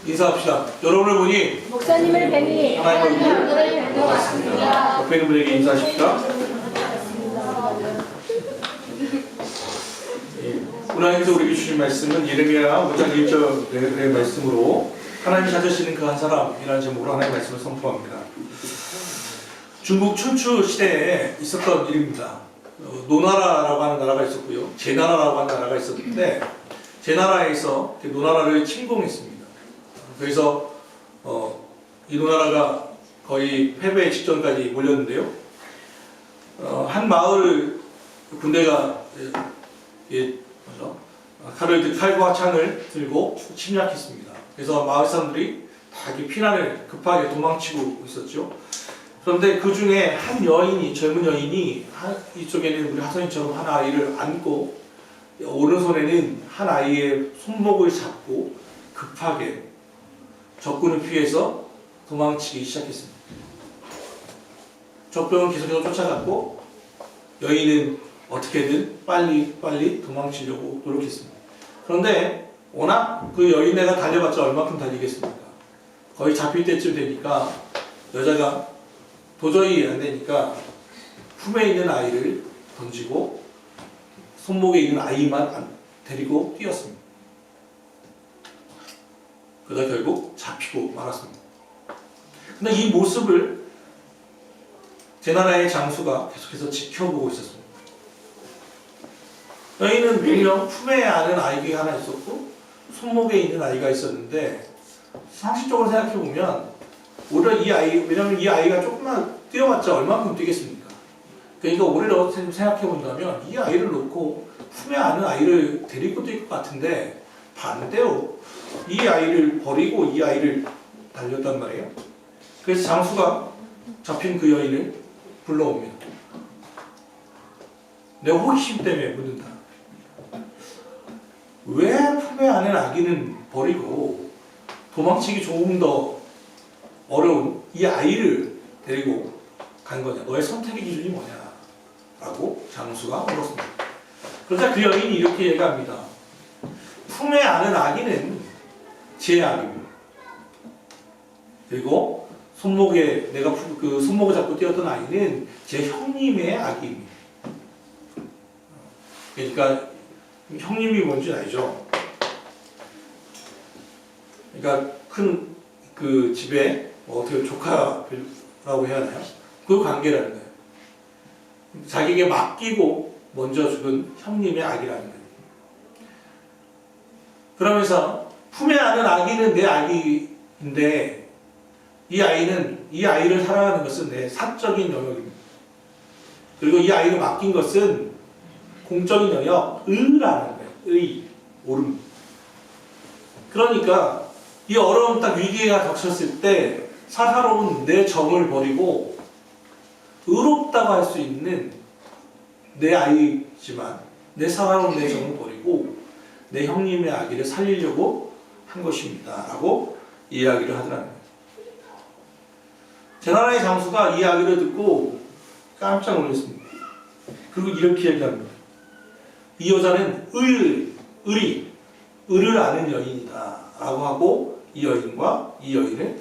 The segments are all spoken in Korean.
인사합시다. 여러분을 보니 목사님을 뵈니 하나님의 하나님의 얼굴을 뵌것 같습니다. 옆에 있는 분에게 인사하십시다. 하나님께서 우리에게 주신 말씀은 예레미야 5장 1절의 말씀으로 하나님이 찾으시는 그 한 사람이라는 제목으로 하나님의 말씀을 선포합니다. 중국 춘추 시대에 있었던 일입니다. 노나라라고 하는 나라가 있었고요. 제나라라고 하는 나라가 있었는데 제나라에서 노나라를 침공했습니다. 그래서 이 노나라가 거의 패배 직전까지 몰렸는데요. 한 마을 군대가 칼과 창을 들고 침략했습니다. 그래서 마을 사람들이 다 이렇게 피난을 급하게 도망치고 있었죠. 그런데 그 중에 한 여인이, 젊은 여인이 이쪽에는 우리 하선이처럼 한 아이를 안고 오른손에는 한 아이의 손목을 잡고 급하게 적군을 피해서 도망치기 시작했습니다. 적병은 계속해서 쫓아갔고 여인은 어떻게든 빨리 도망치려고 노력했습니다. 그런데 워낙 그 여인네가 달려봤자 얼마큼 달리겠습니까? 거의 잡힐 때쯤 되니까 여자가 도저히 안 되니까 품에 있는 아이를 던지고 손목에 있는 아이만 데리고 뛰었습니다. 그러다 결국 잡히고 말았습니다. 근데 이 모습을 제나라의 장수가 계속해서 지켜보고 있었습니다. 여인은 분명 품에 안은 아이가 하나 있었고 손목에 있는 아이가 있었는데 상식적으로 생각해보면 오히려 이 아이, 왜냐하면 이 아이가 조금만 뛰어봤자 얼마큼 뛰겠습니까? 그러니까 오히려 생각해본다면 이 아이를 놓고 품에 안은 아이를 데리고 뛸 것 같은데 반대로 이 아이를 버리고 이 아이를 달렸단 말이에요. 그래서 장수가 잡힌 그 여인을 불러옵니다. 내 호기심 때문에 묻는다. 왜 품에 안은 아기는 버리고 도망치기 조금 더 어려운 이 아이를 데리고 간 거냐? 너의 선택의 기준이 뭐냐? 라고 장수가 물었습니다. 그러자 그 여인이 이렇게 얘기합니다. 품에 안은 아기는 제 아기입니다. 그리고 손목에 내가 그 손목을 잡고 뛰었던 아이는 제 형님의 아기입니다. 그러니까 형님이 뭔지 알죠? 그러니까 큰 그 집에 어떻게 조카라고 해야 하나요? 그 관계라는 거예요. 자기에게 맡기고 먼저 죽은 형님의 아기라는 거예요. 그러면서 품에 안은 아기는 내 아기인데 이 아이를 사랑하는 것은 내 사적인 영역입니다. 그리고 이 아이를 맡긴 것은 공적인 영역, 의라는 거예요. 의, 옳음. 그러니까 이 어려운 딱 위기가 닥쳤을 때 사사로운 내 정을 버리고 의롭다고 할 수 있는 내 아이지만 내 사사로운 내 정을 버리고 내 형님의 아기를 살리려고 한 것입니다. 라고 이야기를 하더라는 거예요. 제나라의 장수가 이 이야기를 듣고 깜짝 놀랐습니다. 그리고 이렇게 얘기합니다. 이 여자는 의를 아는 여인이다 라고 하고 이 여인과 이 여인을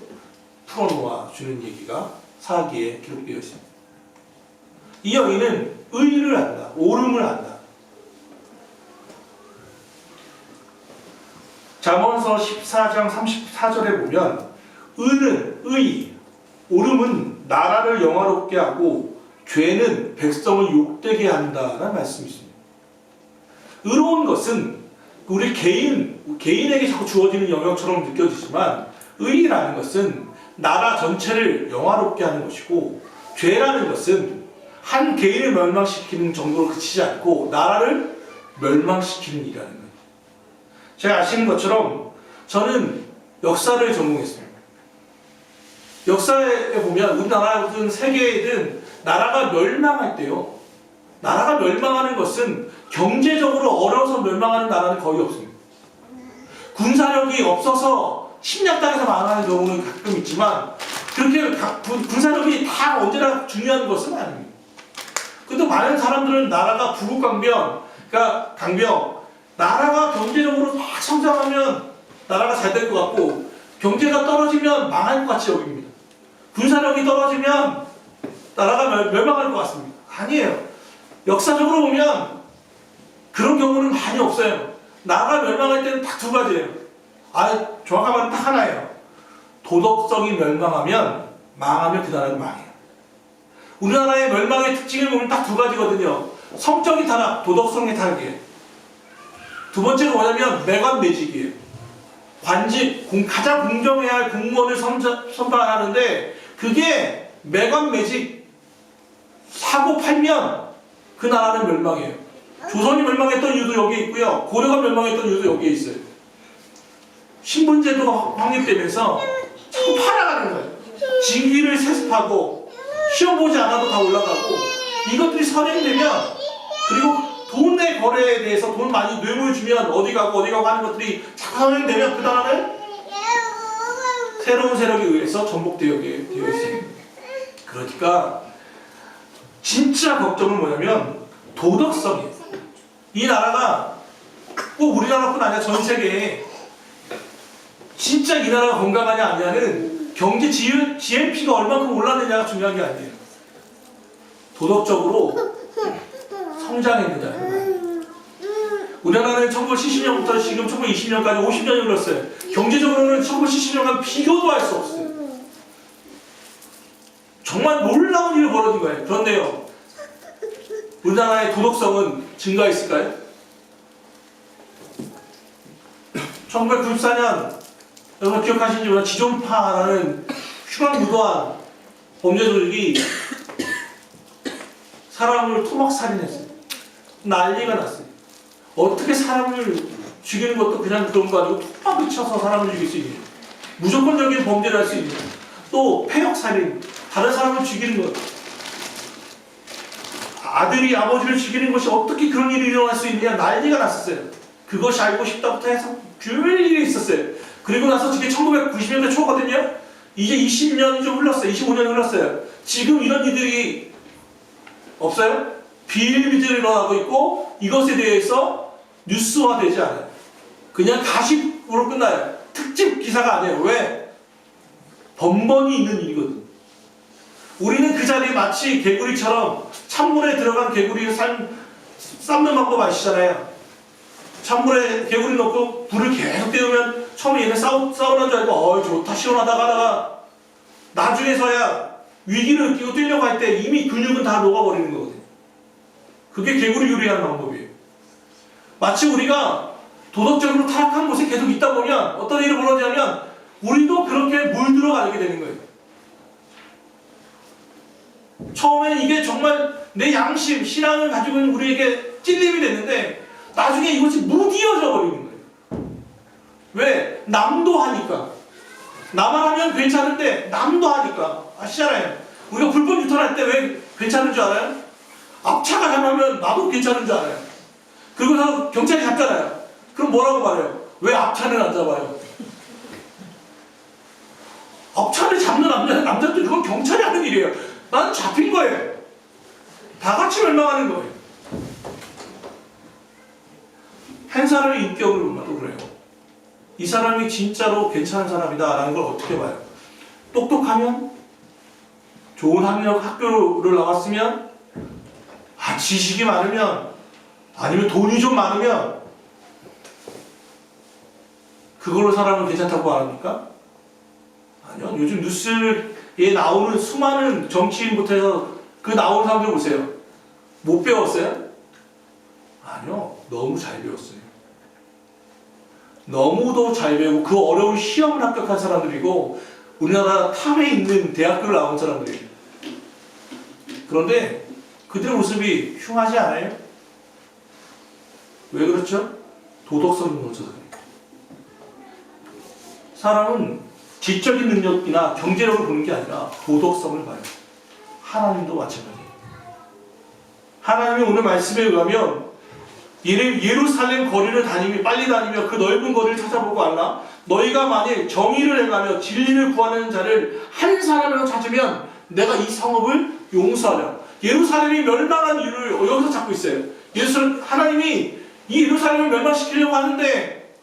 풀어놓아 주는 얘기가 사기에 기록되어 있습니다. 이 여인은 의를 안다, 옳음을 안다. 잠언서 14장 34절에 보면 의는 의, 옳음은 나라를 영화롭게 하고 죄는 백성을 욕되게 한다라는 말씀이 있습니다. 의로운 것은 우리 개인에게 자꾸 주어지는 영역처럼 느껴지지만 의라는 것은 나라 전체를 영화롭게 하는 것이고 죄라는 것은 한 개인을 멸망시키는 정도로 그치지 않고 나라를 멸망시키는 일이라는 거예요. 제가 아시는 것처럼 저는 역사를 전공했습니다. 역사에 보면 우리나라든 세계에든 나라가 멸망할 때요. 나라가 멸망하는 것은 경제적으로 어려워서 멸망하는 나라는 거의 없습니다. 군사력이 없어서 침략당해서 망하는 경우는 가끔 있지만 그렇게 군사력이 다 언제나 중요한 것은 아닙니다. 근데 많은 사람들은 나라가 부국강병, 그러니까 강병, 나라가 경제적으로 막 성장하면 나라가 잘 될 것 같고 경제가 떨어지면 망할 것 같이 여깁니다. 군사력이 떨어지면 나라가 멸망할 것 같습니다. 아니에요. 역사적으로 보면 그런 경우는 많이 없어요. 나라가 멸망할 때는 딱 두 가지예요. 정확한 말은 딱 하나예요. 도덕성이 멸망하면, 망하면 그 나라는 망해요. 우리나라의 멸망의 특징을 보면 딱 두 가지거든요. 성적인 타락, 도덕성의 타락이에요. 두 번째는 뭐냐면 매관매직이에요. 관직, 가장 공정해야 할 공무원을 선발하는데 그게 매관매직, 사고 팔면 그 나라는 멸망해요. 조선이 멸망했던 이유도 여기에 있고요. 고려가 멸망했던 이유도 여기에 있어요. 신분제도가 확립되면서 자꾸 팔아가는 거예요. 직위를 세습하고 시험 보지 않아도 다 올라가고 이것들이 선행되면 그리고 돈의 거래에 대해서 돈 많이 뇌물 주면 어디 가고 하는 것들이 자꾸 선행되면 그 나라는 새로운 세력에 의해서 전복되어 있어요. 그러니까 진짜 걱정은 뭐냐면 도덕성이에요. 이 나라가 꼭 우리나라뿐 아니라 전 세계에 진짜 이 나라가 건강하냐 아니냐는 경제 GNP가 얼마큼 올랐느냐가 중요한 게 아니에요. 도덕적으로 성장했느냐. 우리나라는 1970년부터 지금 1920년까지 50년이 흘렀어요. 경제적으로는 1970년간 비교도 할 수 없어요. 정말 놀라운 일이 벌어진 거예요. 그런데요, 우리나라의 도덕성은 증가했을까요? 1994년 여러분 기억하시는지 몰라 지존파라는 흉악무도한 범죄 조직이 사람을 토막살인했어요. 난리가 났어요. 어떻게 사람을 죽이는 것도 그냥 그런 거 아니고 톡박을 쳐서 사람을 죽일 수 있는, 무조건적인 범죄를 할 수 있는, 또 폐역살인, 다른 사람을 죽이는 것, 아들이 아버지를 죽이는 것이 어떻게 그런 일이 일어날 수 있느냐 난리가 났었어요. 그것이 알고 싶다부터 해서 별일이 있었어요. 그리고 나서 지금 1990년대 초거든요. 이제 20년이 좀 흘렀어요. 25년이 흘렀어요. 지금 이런 일들이 없어요? 비일비재로 일어나고 있고 이것에 대해서 뉴스화되지 않아요. 그냥 가십으로 끝나요. 특집 기사가 아니에요. 왜? 번번이 있는 일이거든. 우리는 그 자리에 마치 개구리처럼 찬물에 들어간 개구리를 삶는 방법 아시잖아요. 찬물에 개구리 넣고 불을 계속 떼우면 처음에 얘네 싸우는 줄 알고 좋다 시원하다가 하다가 나중에서야 위기를 느끼고 뛰려고 할 때 이미 근육은 다 녹아버리는 거거든요. 그게 개구리 요리하는 방법이에요. 마치 우리가 도덕적으로 타락한 곳에 계속 있다 보면 어떤 일이 벌어지냐면 우리도 그렇게 물들어가게 되는 거예요. 처음에는 이게 정말 내 양심, 신앙을 가지고 있는 우리에게 찔림이 됐는데 나중에 이것이 무디어져 버리는 거예요. 왜? 남도 하니까. 나만 하면 괜찮은데 남도 하니까. 아시잖아요. 우리가 불법 유턴할 때 왜 괜찮은 줄 알아요? 앞차가 잘하면 나도 괜찮은 줄 알아요. 그리고서 경찰이 잡잖아요. 그럼 뭐라고 말해요? 왜 앞차는 안 잡아요? 앞차를 잡는 남자들 그건 경찰이 하는 일이에요. 나는 잡힌 거예요. 다 같이 멸망하는 거예요. 한 사람의 인격을 보면 그래요. 이 사람이 진짜로 괜찮은 사람이다라는 걸 어떻게 봐요? 똑똑하면, 좋은 학교를 나왔으면, 지식이 많으면, 아니면 돈이 좀 많으면 그걸로 사람은 괜찮다고 말합니까? 아니요. 요즘 뉴스에 나오는 수많은 정치인부터 해서 그 나오는 사람들 보세요. 못 배웠어요? 아니요. 너무 잘 배웠어요. 너무도 잘 배우고 그 어려운 시험을 합격한 사람들이고 우리나라 탑에 있는 대학교를 나온 사람들이에요. 그런데 그들의 모습이 흉하지 않아요? 왜 그렇죠? 도덕성이 무너져서 그래요. 사람은 지적인 능력이나 경제력을 보는 게 아니라 도덕성을 봐요. 하나님도 마찬가지예요. 하나님이 오늘 말씀에 의하면 예루살렘 거리를 빨리 다니며 그 넓은 거리를 찾아보고 알라. 너희가 만일 정의를 행하며 진리를 구하는 자를 한 사람이라도 찾으면 내가 이 성읍을 용서하려. 예루살렘이 멸망한 이유를 여기서 찾고 있어요. 하나님이 이 예루살렘을 멸망시키려고 하는데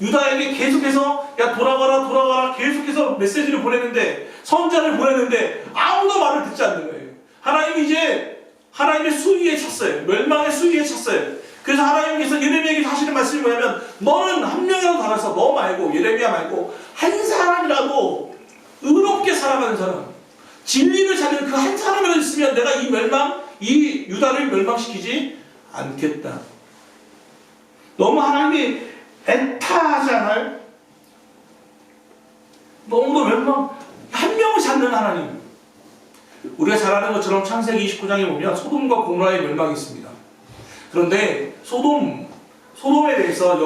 유다에게 계속해서 야 돌아와라 돌아와라 계속해서 메시지를 보내는데 선자를 보내는데 아무도 말을 듣지 않는 거예요. 하나님이 이제 하나님의 수위에 찼어요. 멸망의 수위에 찼어요. 그래서 하나님께서 예레미야에게 하시는 말씀이 뭐냐면 너는 한 명이라도 달아서 너 말고 예레미야 말고 한 사람이라도 의롭게 살아가는 사람 진리를 찾는 그 한 사람이라도 있으면 내가 이 유다를 멸망시키지 않겠다. 너무 하나님이 애타하지 않아요? 너무 한 명을 찾는 하나님. 우리가 잘 아는 것처럼 창세기 29장에 보면 소돔과 고모라의 멸망이 있습니다. 그런데 소돔에 대해서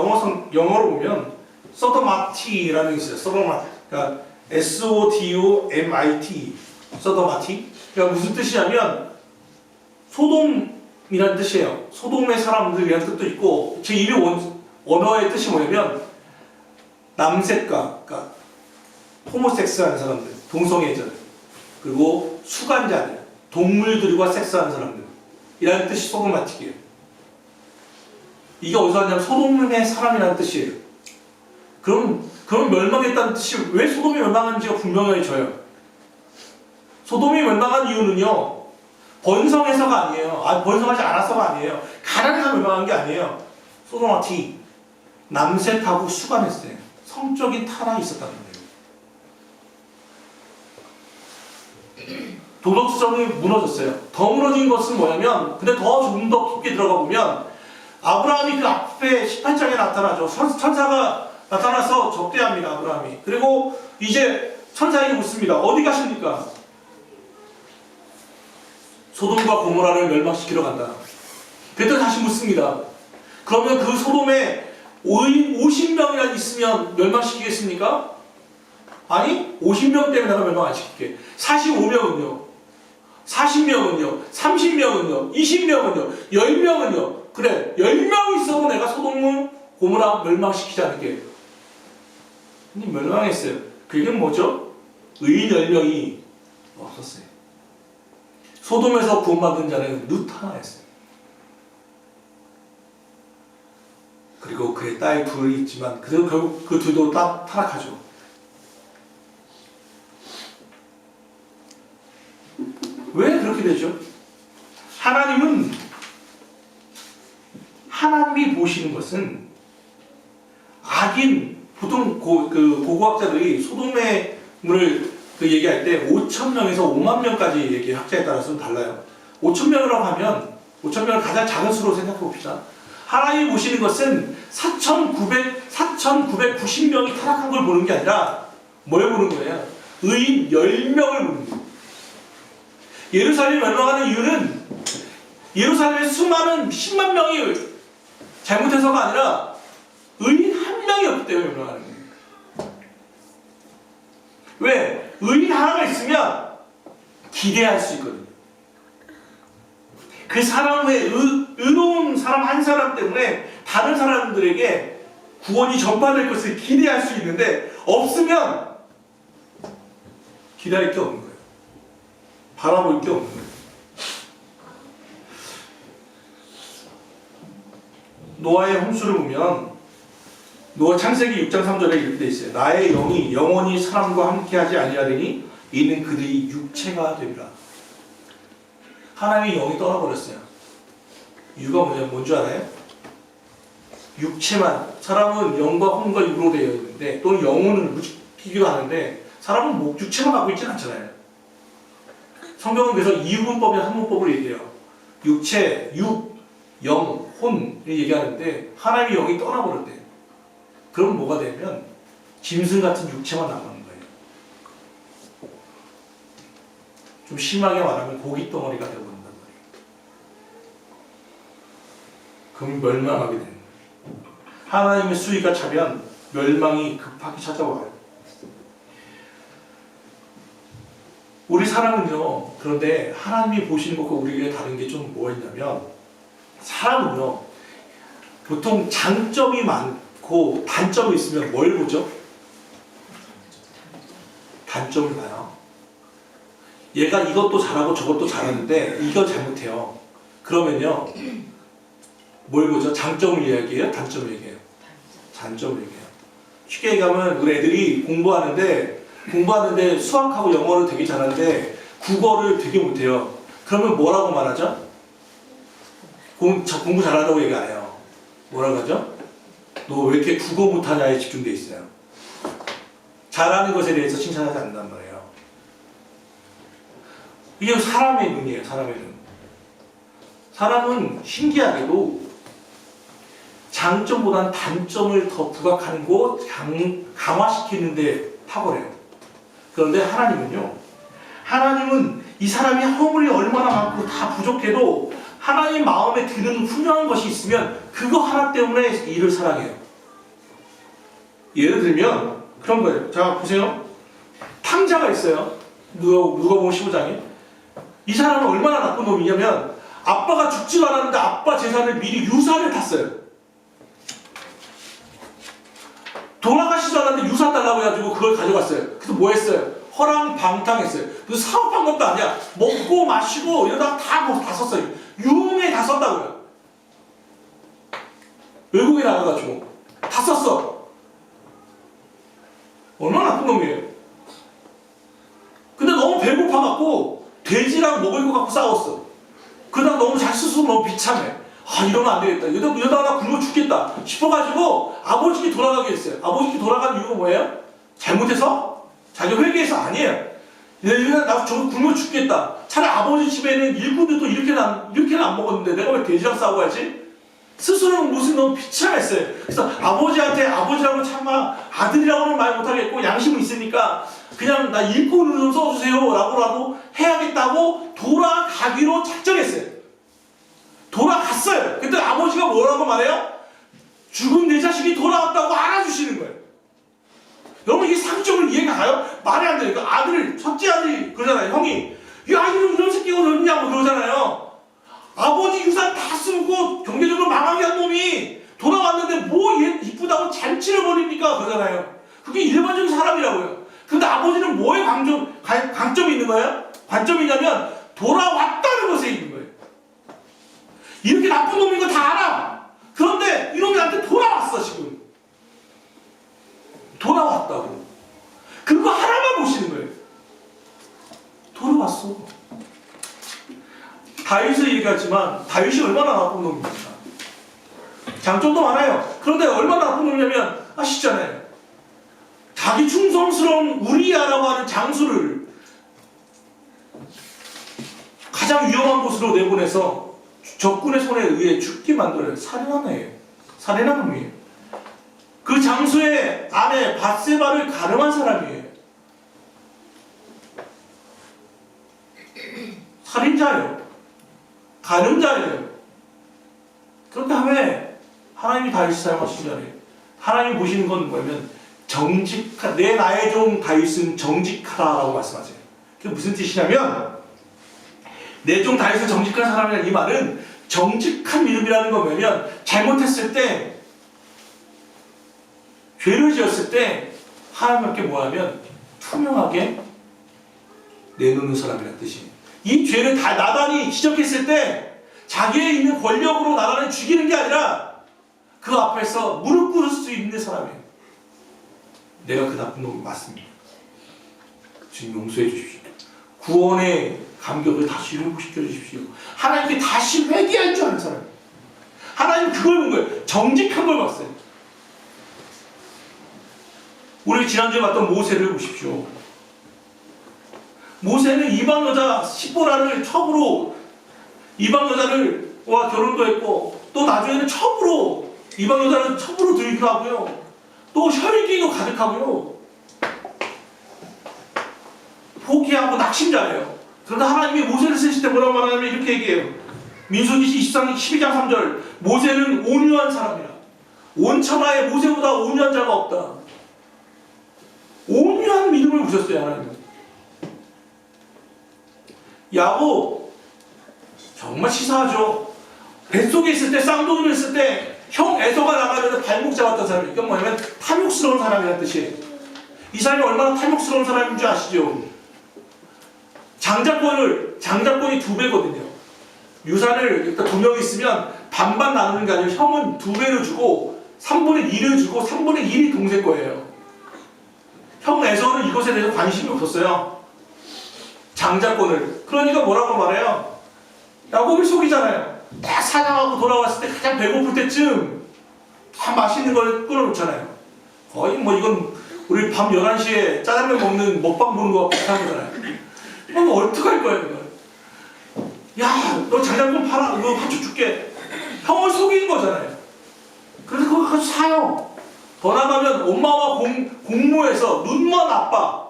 영어로 보면 소도마티라는 게 있어요. 소도마티. 그러니까 SODOMIT. 소도마티. 그러니까 무슨 뜻이냐면 소돔이라는 뜻이에요. 소돔의 사람들이라는 뜻도 있고 제1의 원어의 뜻이 뭐냐면 남색과 그러니까 호모섹스하는 사람들, 동성애자들, 그리고 수간자들, 동물들과 섹스하는 사람들 이라는 뜻이 소도마틱이에요. 이게 어디서 왔냐면 소돔의 사람이라는 뜻이에요. 그럼 멸망했다는 뜻이 왜 소돔이 멸망한지가 분명해져요. 소돔이 멸망한 이유는요 번성해서가 아니에요. 번성하지 않아서가 아니에요. 가난해서 멸망한 게 아니에요. 소도마틱 남색하고 수간했어요. 성적인 타락이 있었다는 거예요. 도덕성이 무너졌어요. 더 무너진 것은 뭐냐면 근데 조금 더 깊게 들어가 보면 아브라함이 그 앞에 18장에 나타나죠. 천사가 나타나서 접대합니다. 아브라함이. 그리고 이제 천사에게 묻습니다. 어디 가십니까? 소돔과 고모라를 멸망시키러 간다. 그랬더니 다시 묻습니다. 그러면 그 소돔에 50명이나 있으면 멸망시키겠습니까? 아니 50명 때문에 내가 멸망 안 시킬게. 45명은요? 40명은요? 30명은요? 20명은요? 10명은요? 그래 10명 있어도 내가 소돔을 고모라 멸망시키지 않을게. 근데 멸망했어요. 그게 뭐죠? 의인 10명이 없었어요. 소돔에서 구원받은 자는 룻 하나였어요. 그리고 그의 딸 둘이 있지만 그래도 결국 그 둘도 타락하죠. 왜 그렇게 되죠? 하나님이 보시는 것은 악인 보통 고고학자들이 소돔의 물을 얘기할 때 5,000명에서 5만 명까지 얘기 학자에 따라서는 달라요. 5,000명이라고 하면 5,000명을 가장 작은 수로 생각해 봅시다. 하나님이 보시는 것은 4,990명이 타락한 걸 보는 게 아니라 뭘 보는 거예요? 의인 10명을 보는 거예요. 예루살렘이 멸망하는 이유는 예루살렘에 수많은 10만 명이 잘못해서가 아니라 의인 한 명이 없기 때문에 멸망하는 거예요. 왜? 의인 하나가 있으면 기대할 수 있거든요. 그 사람의 의로운 사람 한 사람 때문에 다른 사람들에게 구원이 전파될 것을 기대할 수 있는데 없으면 기다릴 게 없는 거예요. 바라볼 게 없는 거예요. 노아의 홍수를 보면 노아 창세기 6장 3절에 이렇게 돼 있어요. 나의 영이 영원히 사람과 함께하지 아니하리니 이는 그들이 육체가 되리라. 하나님의 영이 떠나버렸어요. 이유가 뭐냐면 뭔지 알아요? 육체만. 사람은 영과 혼과 육으로 되어 있는데 또는 영혼을 묻히기도 하는데 사람은 육체만 갖고 있지는 않잖아요. 성경은 그래서 이유분법이나 삼문법을 얘기해요. 육체, 육, 영, 혼을 얘기하는데 하나님의 영이 떠나버렸대요. 그럼 뭐가 되면 짐승 같은 육체만 남는 거예요. 좀 심하게 말하면 고기 덩어리가 되어버린단 말이에요. 그럼 멸망하게 되는 거예요. 하나님의 수위가 차면 멸망이 급하게 찾아와요. 우리 사람은요, 그런데 하나님이 보시는 것과 우리가 다른 게 좀 뭐가 있냐면 사람은요 보통 장점이 많고 단점이 있으면 뭘 보죠? 단점을 봐요. 얘가 이것도 잘하고 저것도 잘하는데 이거 잘못해요. 그러면요 뭘 보죠? 장점을 이야기해요? 단점을 얘기해요? 단점을 얘기해요. 쉽게 얘기하면 우리 애들이 공부하는데 수학하고 영어를 되게 잘하는데 국어를 되게 못해요. 그러면 뭐라고 말하죠? 공부 잘한다고 얘기 안 해요. 뭐라고 하죠? 너 왜 이렇게 국어 못하냐에 집중돼 있어요. 잘하는 것에 대해서 칭찬하지 않는단 말이에요. 이게 사람의 눈이에요. 사람의 눈. 사람은 신기하게도 장점보다는 단점을 더 부각하는 거 강화시키는 데 탁월해요. 그런데 하나님은 이 사람이 허물이 얼마나 많고 다 부족해도 하나님 마음에 드는 훌륭한 것이 있으면 그거 하나 때문에 이를 사랑해요. 예를 들면 그런 거예요. 자 보세요. 탕자가 있어요. 누가복음 15장에 이 사람은 얼마나 나쁜 놈이냐면 아빠가 죽지 않았는데 아빠 재산을 미리 유산을 탔어요. 돌아가시지 않았는데 유산 달라고 해가지고 그걸 가져갔어요. 그래서 뭐 했어요? 허랑방탕했어요. 그래서 사업한 것도 아니야. 먹고 마시고 이러다가 다 썼어요. 유흥에 다 썼다고요. 외국에 나가가지고 다 썼어. 얼마나 나쁜 놈이에요. 근데 너무 배고파갖고 돼지랑 먹을 것 갖고 싸웠어. 그러다가 너무 잘 스스로 너무 비참해. 이러면 안 되겠다. 이러다가 나 굶어 죽겠다 싶어가지고 아버지께 돌아가게 했어요. 아버지께 돌아간 이유가 뭐예요? 잘못해서? 자기가 회개해서? 아니에요. 나 저거 굶어 죽겠다. 차라리 아버지 집에는 일꾼들도 이렇게는 안 먹었는데 내가 왜 돼지랑 싸워야지? 스스로는 무슨 너무 비참했어요. 그래서 아버지라고 참아 아들이라고는 말 못하겠고 양심은 있으니까 그냥 나 일꾼을 좀 써주세요 라고라도 해야겠다고 돌아가기로 작정했어요. 돌아갔어요. 근데 아버지가 뭐라고 말해요? 죽은 내 자식이 돌아왔다고 알아주시는 거예요. 여러분 이게 상식적으로 이해가 가요? 말이 안 돼요. 그러니까 첫째 아들이 그러잖아요. 형이 야 이런 새끼가 어딨냐고 그러잖아요. 아버지 유산 다 쓰고 경제적으로 망하게 한 놈이 돌아왔는데 뭐 얘 이쁘다고 잔치를 벌입니까? 그러잖아요. 그게 일반적인 사람이라고요. 근데 아버지는 뭐에 강점이 있는 거예요? 관점이냐면 돌아왔다는 것에 있는 거예요. 이렇게 나쁜 놈인 거 다 알아. 그런데 이놈이 나한테 돌아왔어 지금. 돌아왔다고. 그거 하나만 보시는 거예요. 돌아왔어. 다윗을 얘기했지만 다윗이 얼마나 나쁜 놈입니까? 장점도 많아요. 그런데 얼마나 나쁜 놈이냐면 아시잖아요. 자기 충성스러운 우리야라고 하는 장수를 가장 위험한 곳으로 내보내서 적군의 손에 의해 죽게 만들어요. 살인한 애예요. 살인한 놈이에요. 그 장수의 아내 밧세바를 가늠한 사람이에요. 살인자예요. 가늠자예요. 그런데 왜 하나님이 다윗을 사용하시잖아요. 하나님이 보시는 건 뭐냐면 내 나의 종 다윗은 정직하다라고 말씀하세요. 그게 무슨 뜻이냐면 내 종 다윗은 정직한 사람이라는 이 말은 정직한 믿음이라는 건 뭐냐면 잘못했을 때 죄를 지었을 때 하나님께 뭐하면 투명하게 내놓는 사람이라는 뜻이에요. 이 죄를 다 나단이 지적했을 때 자기에 있는 권력으로 나단을 죽이는 게 아니라 그 앞에서 무릎 꿇을 수 있는 사람이에요. 내가 그 나쁜 놈이 맞습니다. 지금 용서해 주십시오. 구원의 감격을 다시 회복시켜 주십시오. 하나님께 다시 회개할 줄 아는 사람이에요. 하나님 그걸 본 거예요. 정직한 걸 봤어요. 우리 지난주에 봤던 모세를 보십시오. 모세는 이방 여자 시보라를 첩으로 이방 여자와 결혼도 했고 또 나중에는 첩으로 이방 여자를 첩으로 들기도 하고요. 또 혈기도 가득하고요. 포기하고 낙심자예요. 그런데 하나님이 모세를 쓰실 때 뭐라고 말하냐면 이렇게 얘기해요. 민수기 12장 3절 모세는 온유한 사람이라 온 천하에 모세보다 온유한 자가 없다. 온유한 믿음을 보셨어요. 하나님은. 야곱 정말 치사하죠. 뱃속에 있을 때 쌍둥이를 있을 때 형 에서가 나가려서 발목 잡았던 사람이 이건 뭐냐면 탐욕스러운 사람이라는 뜻이에요. 이 사람이 얼마나 탐욕스러운 사람인 줄 아시죠? 장자권이 2배거든요. 유산을 일단 2명 있으면 반반 나누는 게 아니라 형은 2배를 주고 3분의 2를 주고 3분의 1이 동생 거예요. 형 에서는 이것에 대해서 관심이 없었어요. 장자권을. 그러니까 뭐라고 말해요? 야곱을 속이잖아요. 딱 사냥하고 돌아왔을 때 가장 배고플 때쯤 다 맛있는 걸 끊어놓잖아요. 거의 뭐 이건 우리 밤 11시에 짜장면 먹는 먹방 보는 거 비슷한 거잖아요. 그럼 어떡할 거예요, 이거? 야, 너 장작 좀 팔아. 이거 한쪽 줄게. 형을 속인 거잖아요. 그래서 그거 가서 사요. 더 나가면 엄마와 공모해서 눈먼 아빠,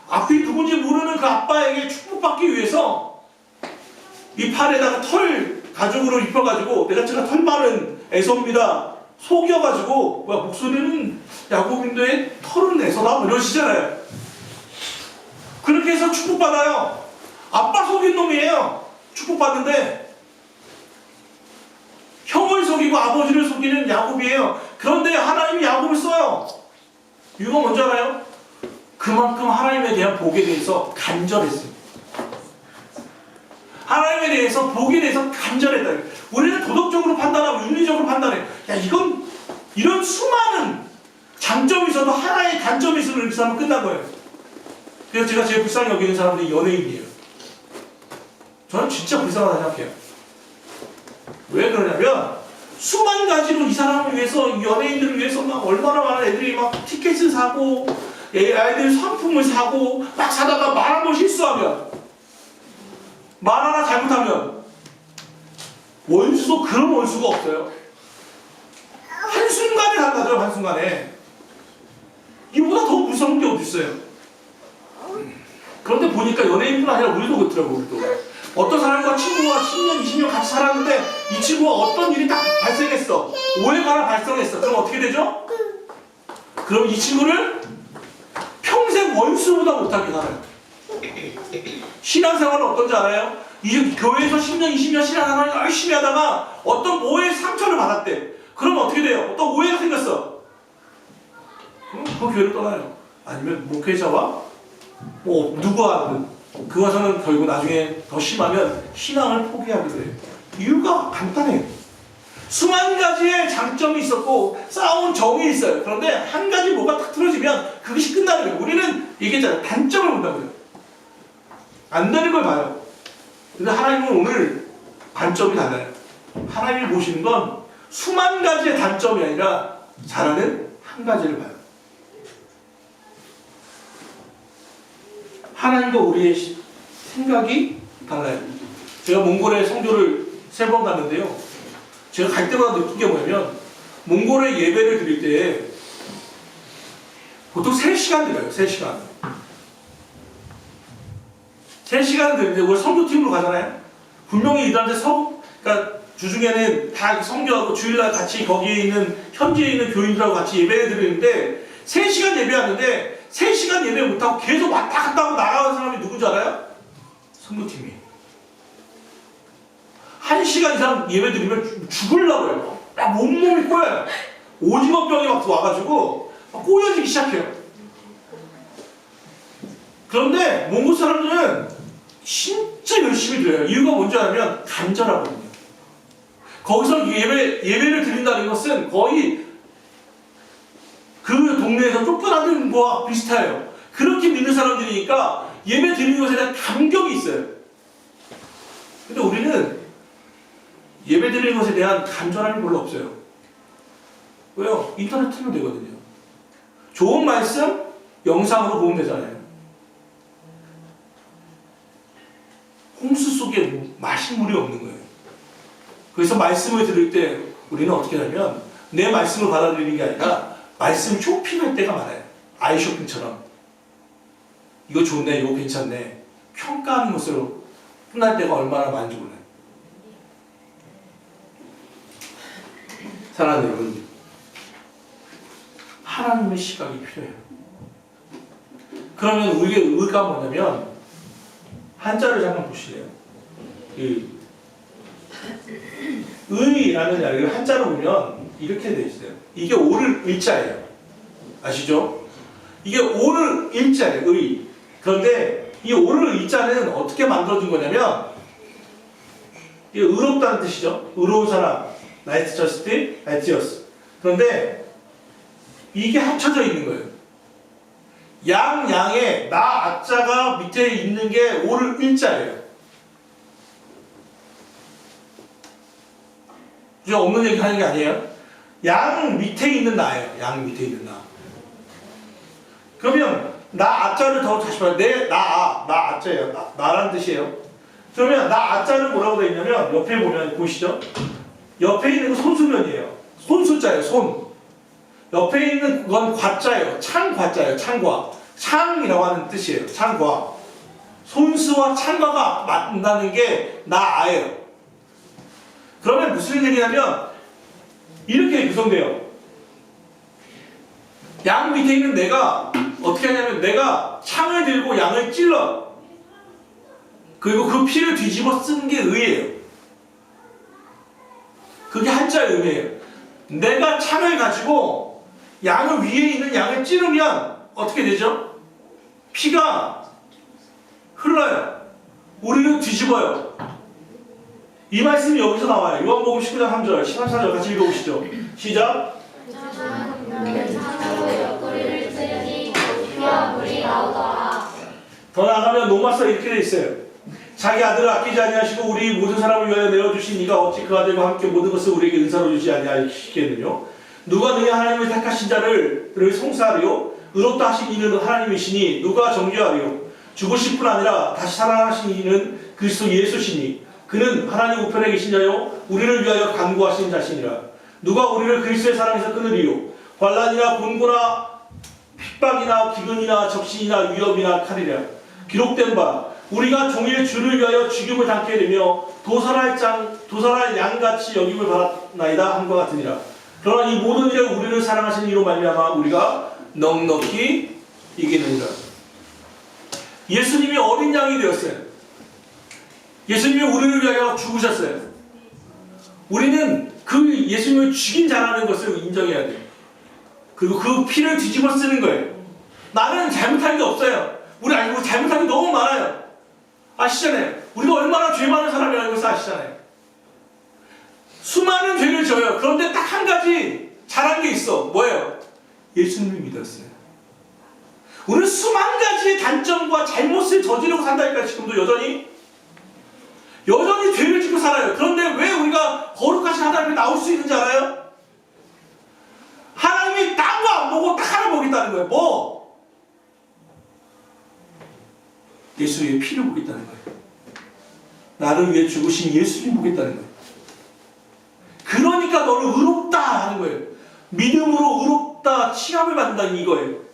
앞이 누군지 모르는 그 아빠에게 축복받기 위해서 이 팔에다가 털 가죽으로 입혀가지고 내가 제가 털 많은 에서입니다. 속여가지고 목소리는 야곱인데 털은 에서다 뭐 이러시잖아요. 그렇게 해서 축복받아요. 아빠 속인 놈이에요. 축복받는데 형을 속이고 아버지를 속이는 야곱이에요. 그런데 하나님이 야곱을 써요. 이유가 뭔지 알아요? 그만큼 하나님에 대한 복에 대해서 간절했어요. 하나님에 대해서 복에 대해서 간절했다. 우리는 도덕적으로 판단하고 윤리적으로 판단해. 야, 이건 이런 수많은 장점이 있어도 하나의 단점이 있으면 이렇게 하면 끝난 거예요. 그래서 제가 제일 불쌍히 여기는 사람들이 연예인이에요. 저는 진짜 불쌍하다 생각해요. 왜 그러냐면 수만 가지로 이 사람을 위해서, 연예인들을 위해서 막 얼마나 많은 애들이 막 티켓을 사고 아이들 상품을 사고 막 사다가 말 한 번 실수하면, 말 하나 잘못하면 원수도 그런 원수가 없어요. 한순간에 달라져요. 한순간에. 이보다 더 무서운 게 어디 있어요. 그런데 보니까 연예인뿐 아니라 우리도 그렇더라고. 우리도 어떤 사람과 친구가 10년 20년 같이 살았는데 이 친구가 어떤 일이 딱 발생했어. 오해가 하나 발생했어. 그럼 어떻게 되죠? 그럼 이 친구를 평생 원수보다 못하게 살아요. 신앙생활은 어떤지 알아요? 이 교회에서 10년 20년 신앙생활을 열심히 하다가 어떤 오해의 상처를 받았대. 그럼 어떻게 돼요? 어떤 오해가 생겼어. 그럼 그 교회를 떠나요. 아니면 목회자와 누구와 그 와서는 결국 나중에 더 심하면 신앙을 포기하게 돼요. 이유가 간단해요. 수만 가지의 장점이 있었고 싸운 정이 있어요. 그런데 한 가지 뭐가 딱 틀어지면 그것이 끝나는 거예요. 우리는 얘기했잖아요. 단점을 본다고요. 안 되는 걸 봐요. 근데 하나님은 오늘 관점이 달라요. 하나님이 보시는 건 수만 가지의 단점이 아니라 잘하는 한 가지를 봐요. 하나님과 우리의 생각이 달라요. 제가 몽골에 성교를 3번 갔는데요. 제가 갈 때마다 느낀 게 뭐냐면 몽골에 예배를 드릴 때 보통 3시간 드려요. 3시간. 3시간 드리는데 우리 성교팀으로 가잖아요. 분명히 이들한테 그러니까 주중에는 다 성교하고 주일날 같이 거기에 있는 현지에 있는 교인들하고 같이 예배를 드리는데 3시간 예배하는데 3시간 예배 못하고 계속 왔다 갔다 하고 나가는 사람이 누군지 알아요? 성교팀이. 1시간 이상 예배 드리면 죽으려고 해요. 막 온몸이 꼬여요. 오징어병이 막 와가지고 막 꼬여지기 시작해요. 그런데 몽골 사람들은 진짜 열심히 드려요. 이유가 뭔지 알면 간절하거든요. 거기서 예배를 드린다는 것은 거의 그 동네에서 쫓겨나는 거와 비슷해요. 그렇게 믿는 사람들이니까 예배 드리는 것에 대한 감격이 있어요. 근데 우리는 예배 드리는 것에 대한 간절함이 별로 없어요. 왜요? 인터넷 틀면 되거든요. 좋은 말씀 영상으로 보면 되잖아요. 홍수 속에 마실 물이 없는 거예요. 그래서 말씀을 들을 때 우리는 어떻게 하냐면 내 말씀을 받아들이는 게 아니라 말씀 쇼핑할 때가 많아요. 아이 쇼핑처럼. 이거 좋네, 이거 괜찮네. 평가하는 것으로 끝날 때가 얼마나 많은지 몰라요. 사랑하는 여러분, 하나님의 시각이 필요해요. 그러면 우리의 의가 뭐냐면 한자를 잠깐 보실래요? 의라는 이야기를 한자로 보면 이렇게 되어 있어요. 이게 오를 의자예요. 아시죠? 이게 오를 일자예요. 의. 그런데 이 오를 의자는 어떻게 만들어진 거냐면 이게 의롭다는 뜻이죠. 의로운 사람, righteous, righteous. 그런데 이게 합쳐져 있는 거예요. 양에 나 아자가 밑에 있는 게 오를 일자예요. 이제 없는 얘기 하는 게 아니에요. 양 밑에 있는 나예요. 양 밑에 있는 나. 그러면 나 아자를 더 다시 봐요. 나 아자예요. 나라는 뜻이에요. 그러면 나 아자는 뭐라고 되어 있냐면 옆에 보면 보시죠. 옆에 있는 건 손수면이에요. 손수자예요. 손. 옆에 있는 건 과자예요. 창과자예요. 창과. 창이라고 하는 뜻이에요. 창과. 손수와 창과가 만나는 게 나아예요. 그러면 무슨 얘기냐면 이렇게 구성돼요. 양 밑에 있는 내가 어떻게 하냐면 내가 창을 들고 양을 찔러. 그리고 그 피를 뒤집어 쓰는 게 의예요. 그게 한자의 의미예요. 내가 창을 가지고 양을 위에 있는 양을 찌르면 어떻게 되죠? 피가 흘러요. 우리는 뒤집어요. 이 말씀이 여기서 나와요. 요한복음 19장 3절, 13절 같이 읽어보시죠. 시작. 더 나아가면 로마서 이렇게 돼 있어요. 자기 아들을 아끼지 아니하시고 우리 모든 사람을 위하여 내어주신 이가 어찌 그 아들과 함께 모든 것을 우리에게 은사로 주지 아니하시겠느냐. 누가 너희 하나님을 택하신 자를 송사하리요 의롭다 하신 이는 하나님이시니 누가 정죄하리요. 죽으실 뿐 아니라 다시 살아나신 이는 그리스도 예수시니 그는 하나님 우편에 계신 자요 우리를 위하여 간구하신 자시니라. 누가 우리를 그리스도의 사랑에서 끊으리요. 환난이나 곤고나 핍박이나 기근이나 적신이나 위협이나 칼이라. 기록된 바 우리가 종일 주를 위하여 죽임을 당케 되며 도살할 양같이 여김을 받았나이다 함과 같으니라. 그러나 이 모든 일에 우리를 사랑하신 이로 말미암아 우리가 넉넉히 이기느니라. 예수님이 어린 양이 되었어요. 예수님이 우리를 위하여 죽으셨어요. 우리는 그 예수님을 죽인 자라는 것을 인정해야 돼요. 그리고 그 피를 뒤집어 쓰는 거예요. 나는 잘못한 게 없어요. 우리 알고 잘못한 게 너무 많아요. 아시잖아요. 우리가 얼마나 죄 많은 사람이라는 것을 아시잖아요. 수많은 죄를 져요. 그런데 딱 한 가지 잘한 게 있어. 뭐예요? 예수님을 믿었어요. 우리는 수만 가지의 단점과 잘못을 저지르고 산다니까. 지금도 여전히 죄를 짓고 살아요. 그런데 왜 우리가 거룩하신 하나님이 나올 수 있는지 알아요? 하나님이 딴 거 안 보고 딱 하나 보겠다는 거예요. 뭐? 예수의 피를 보겠다는 거예요. 나를 위해 죽으신 예수님 보겠다는 거예요. 그러니까 너를 의롭다 하는 거예요. 믿음으로 의롭다 칭함을 받는다는 이거예요.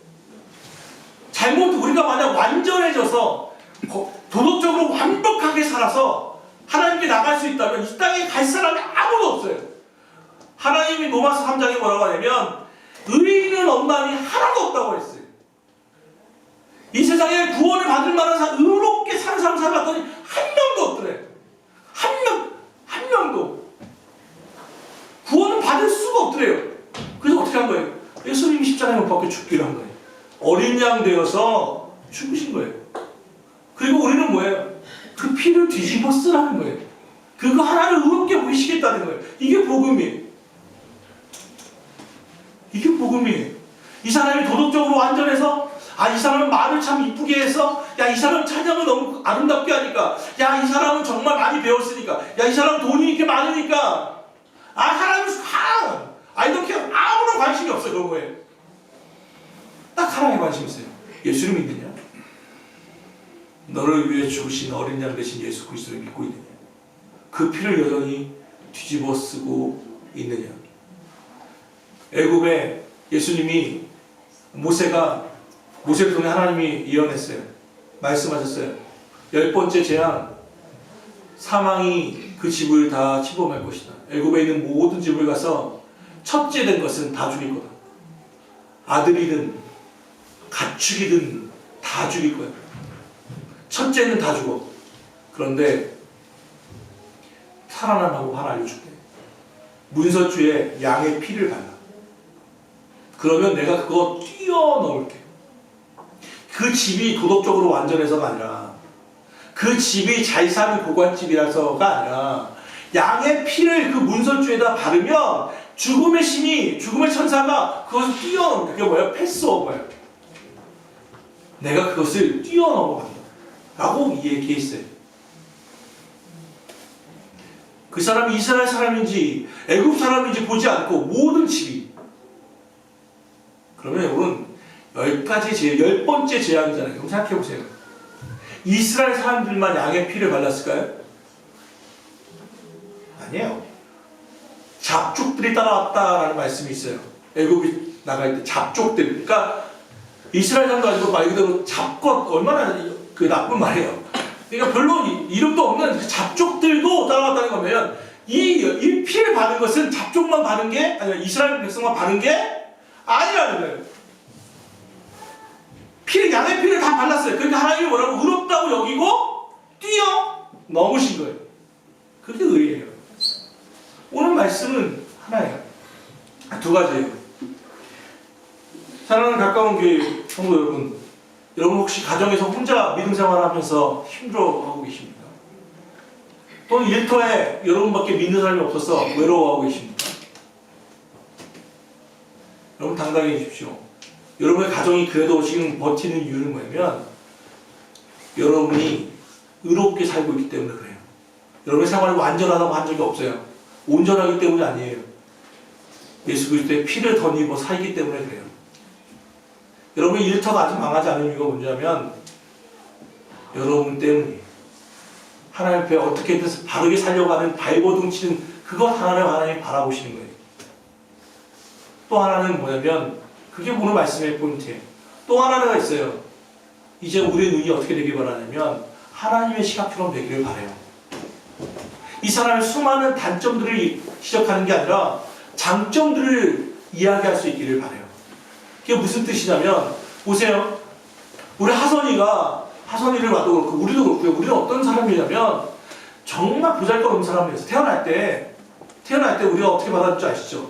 우리가 만약 완전해져서 도덕적으로 완벽하게 살아서 하나님께 나갈 수 있다면 이 땅에 갈 사람이 아무도 없어요. 하나님이 로마서 3장에 뭐라고 하냐면 의인은 없나니 하나도 없다고 했어요. 이 세상에 구원을 받을 만한 의롭게 사는 사람 살았더니 한 명도 없더래. 한 명도. 구원을 받을 수가 없더래요. 그래서 어떻게 한 거예요? 예수님이 십자가에 못 박혀 죽기로 한 거예요. 어린 양 되어서 죽으신 거예요. 그리고 우리는 뭐예요? 그 피를 뒤집어 쓰라는 거예요. 그거 하나를 의롭게 보이시겠다는 거예요. 이게 복음이에요. 이게 복음이에요. 이 사람이 도덕적으로 완전해서 이 사람은 말을 참 이쁘게 해서 이 사람은 찬양을 너무 아름답게 하니까 이 사람은 정말 많이 배웠으니까 이 사람은 돈이 이렇게 많으니까 하나님은 이렇게 아무런 관심이 없어요. 그런 거예요. 딱 하나에 관심이 있어요. 예수를 믿느냐? 너를 위해 죽으신 어린 양 되신 예수 그리스도를 믿고 있느냐? 그 피를 여전히 뒤집어 쓰고 있느냐? 애굽에 예수님이 모세를 통해 하나님이 예언했어요. 말씀하셨어요. 10번째 재앙, 사망이 그 집을 다 침범할 것이다. 애굽에 있는 모든 집을 가서 첫째 된 것은 다 죽일 거다. 아들이든 가축이든 다 죽일 거야. 첫째는 다 죽어. 그런데 살아남하고 하나 알려줄게. 문서주에 양의 피를 발라. 그러면 내가 그거 뛰어넘을게. 그 집이 도덕적으로 완전해서가 아니라 그 집이 잘 사는 고관집이라서가 아니라 양의 피를 그 문설주에다 바르면 죽음의 신이, 죽음의 천사가 그것을 뛰어넘는다. 그게 뭐예요? 패스오버예요. 내가 그것을 뛰어넘어간다 라고 얘기했어요. 그 사람이 이스라엘 사람인지 애굽 사람인지 보지 않고 모든 집이. 그러면 여러분 10번째 재앙이잖아요. 그럼 생각해보세요. 이스라엘 사람들만 양의 피를 발랐을까요? 아니에요. 잡족들이 따라왔다라는 말씀이 있어요. 애굽이 나갈 때 잡족들. 그러니까 이스라엘 사람도 아니고 말 그대로 잡것, 얼마나 그 나쁜 말이에요. 그러니까 별로 이름도 없는 그 잡족들도 따라왔다는 거면 이 피를 바른 것은 잡족만 바른 게 아니라 이스라엘 백성만 바른 게 아니라는 거예요. 양의 피를 다 발랐어요. 그러니까 하나님이 뭐라고? 의롭다고 여기고 뛰어넘으신 거예요. 그게 의예요. 오늘 말씀은 하나예요. 두 가지예요. 사랑하는 가까운 교회 성도 여러분, 여러분 혹시 가정에서 혼자 믿음 생활하면서 힘들어하고 계십니까? 또는 일터에 여러분밖에 믿는 사람이 없어서 외로워하고 계십니까? 여러분 당당해지십시오. 여러분의 가정이 그래도 지금 버티는 이유는 뭐냐면 여러분이 의롭게 살고 있기 때문에 그래요. 여러분의 생활이 완전하다고 한 적이 없어요. 온전하기 때문이 아니에요. 예수 그리스도의 피를 덧입어 살기 때문에 그래요. 여러분의 일터가 아직 망하지 않은 이유가 뭐냐면 여러분 때문이에요. 하나님 앞에 어떻게든 바르게 살려고 하는 발버둥 치는 그것 하나를 하나님이 바라보시는 거예요. 또 하나는 뭐냐면 그게 오늘 말씀의 포인트예요. 또 하나가 있어요. 이제 우리의 눈이 어떻게 되길 바라냐면 하나님의 시각처럼 되기를 바라요. 이 사람의 수많은 단점들을 지적하는 게 아니라 장점들을 이야기할 수 있기를 바라요. 그게 무슨 뜻이냐면 보세요. 우리 하선이를 봐도 그렇고 우리도 그렇고요. 우리는 어떤 사람이냐면 정말 보잘것없는 사람이었어요. 태어날 때 우리가 어떻게 받았는지 아시죠?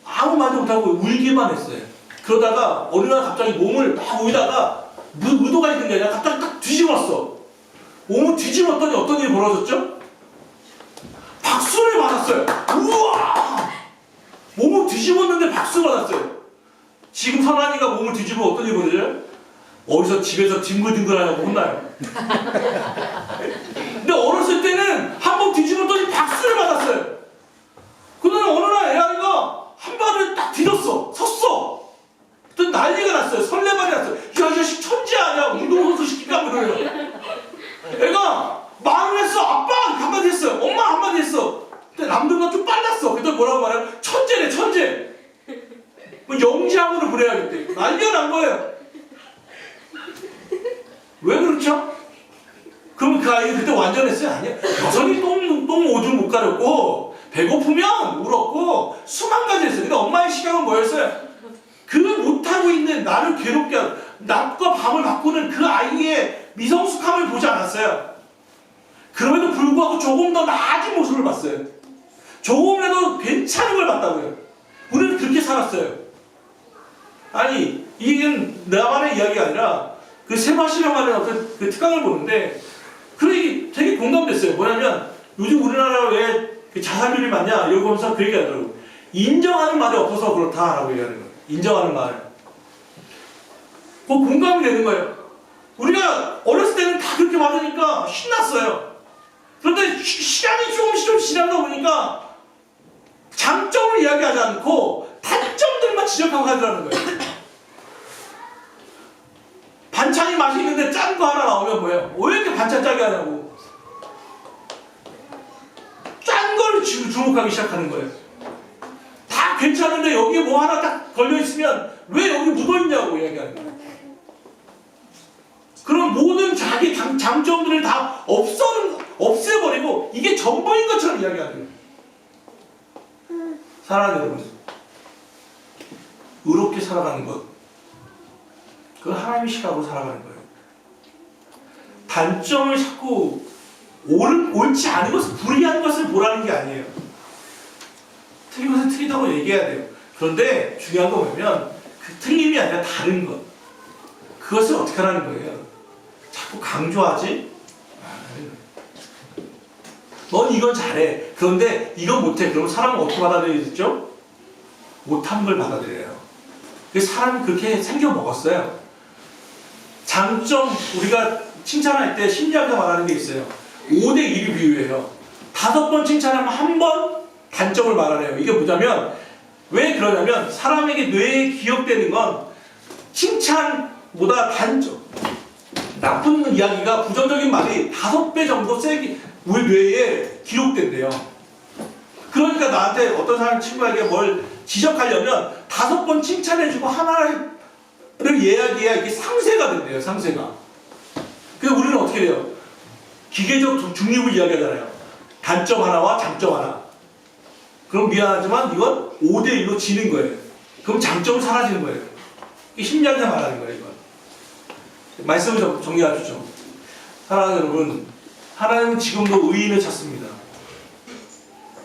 아무 말도 못하고 울기만 했어요. 그러다가 어느 날 갑자기 몸을 막 울다가 의도가 있는 게 아니라 갑자기 딱 뒤집었어. 몸을 뒤집었더니 어떤 일이 벌어졌죠? 박수를 받았어요. 우와! 몸을 뒤집었는데 박수 받았어요. 지금 선한이가 몸을 뒤집으면 어떤 일이 벌어져요? 어디서 집에서 뒹굴뒹굴하냐고 혼나요. 근데 어렸을 때는 한 번 뒤집었더니 박수를 받았어요. 그러나 어느 날 애아이가 한 발을 딱 디뎠어. 섰어. 그랬더니 난리가 났어요. 설레발이 났어요. 야, 이 자식 천재 아니야. 운동선수 시킬까? 그러요. 애가 말을 했어. 아빠! 한마디 했어요. 엄마! 한마디 했어. 근데 남들보다 좀 빨랐어. 그랬더니 뭐라고 말해요? 천재네, 천재. 뭐 영지학으로 그래야겠대. 난리가 난 거예요. 왜 그렇죠? 그럼 그 아이는 그때 완전했어요? 아니야. 여전히 똥 오줌 못 가렸고 배고프면 울었고 수만 가지 했어요. 근데 엄마의 시각은 뭐였어요? 그 못하고 있는 나를 괴롭게 하고 낮과 밤을 바꾸는 그 아이의 미성숙함을 보지 않았어요. 그럼에도 불구하고 조금 더 나아진 모습을 봤어요. 조금이라도 괜찮은 걸 봤다고요. 우리는 그렇게 살았어요. 아니 이건 나만의 이야기가 아니라 그 세바시령하는 어떤 그 특강을 보는데 그게 되게 공감됐어요. 뭐냐면 요즘 우리나라 왜 자살률이 많냐 이러고 보면서 그 얘기하더라고요. 인정하는 말이 없어서 그렇다라고 얘기하는 거예요. 인정하는 말. 공감이 되는 거예요. 우리가 어렸을 때는 다 그렇게 받으니까 신났어요. 그런데 시간이 조금씩 좀 지나다 보니까 장점을 이야기하지 않고 단점들만 지적하고 가더라는 거예요. 반찬이 맛있는데 짠 거 하나 나오면 뭐예요? 왜 이렇게 반찬 짜게 하냐고. 짠 걸 주목하기 시작하는 거예요. 다 괜찮은데 여기에 뭐 하나 딱 걸려있으면 왜 여기 묻어있냐고 이야기하는 거예요. 그럼 모든 자기 장점들을 다 없애버리고 이게 전부인 것처럼 이야기하는 거예요. 사랑하는 여러분, 의롭게 살아가는 것, 그건 하나님의 시각으로 살아가는 거예요. 단점을 자꾸 옳지 않은 것을 불의한 것을 보라는 게 아니에요. 틀린 것은 틀리다고 얘기해야 돼요. 그런데 중요한 건 뭐냐면 그 틀림이 아니라 다른 것, 그것을 어떻게 하라는 거예요. 자꾸 강조하지 말라는 거예요. 넌 이건 잘해. 그런데 이건 못해. 그럼 사람은 어떻게 받아들이겠죠? 못한 걸 받아들여요. 그래서 사람이 그렇게 생겨 먹었어요. 장점, 우리가 칭찬할 때 심리학자 말하는 게 있어요. 5대1이 비유예요. 5번 칭찬하면 한 번 단점을 말하래요. 이게 뭐냐면, 왜 그러냐면, 사람에게 뇌에 기억되는 건 칭찬보다 단점, 나쁜 이야기가, 부정적인 말이 5배 정도 세게 우리 뇌에 기록된대요. 그러니까 나한테 어떤 사람 친구에게 뭘 지적하려면 5번 칭찬해주고 하나를 이야기해야 이게 상쇄가 된대요. 상쇄가. 그래서 우리는 어떻게 돼요? 기계적 중립을 이야기하잖아요. 단점 하나와 장점 하나. 그럼 미안하지만 이건 5대1로 지는 거예요. 그럼 장점은 사라지는 거예요. 이게 심리학자 말하는 거예요. 이건. 말씀을 정리해 주죠. 사랑하는 여러분, 하나님은 지금도 의인을 찾습니다.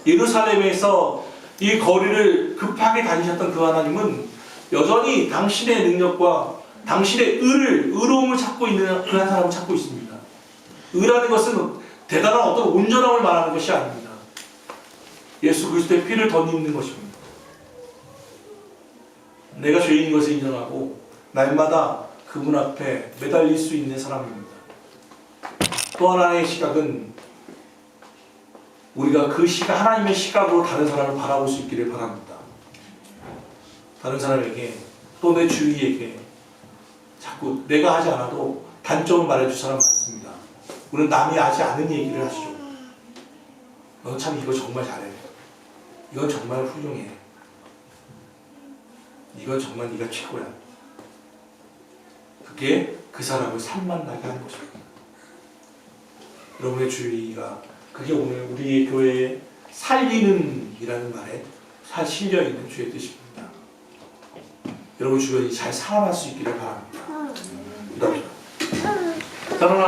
예루살렘에서 이 거리를 급하게 다니셨던 그 하나님은 여전히 당신의 능력과 당신의 의로움을 찾고 있는 그 한 사람을 찾고 있습니다. 의라는 것은 대단한 어떤 온전함을 말하는 것이 아닙니다. 예수 그리스도의 피를 덧입는 것입니다. 내가 죄인인 것을 인정하고 날마다 그분 앞에 매달릴 수 있는 사람입니다. 또 하나의 시각은 우리가 그 시각, 하나님의 시각으로 다른 사람을 바라볼 수 있기를 바랍니다. 다른 사람에게 또 내 주위에게 자꾸 내가 하지 않아도 단점을 말해줄 사람 많습니다. 우리는 남이 하지 않은 얘기를 하시죠. 너 참 이거 정말 잘해. 이건 정말 훌륭해. 이건 정말 네가 최고야. 그게 그 사람을 살만나게 하는 것입니다. 여러분의 주의가 그게 오늘 우리의 교회에 살리는 이라는 말에 실려있는 주의 뜻입니다. 여러분 주변이 잘 살아날 수 있기를 바랍니다.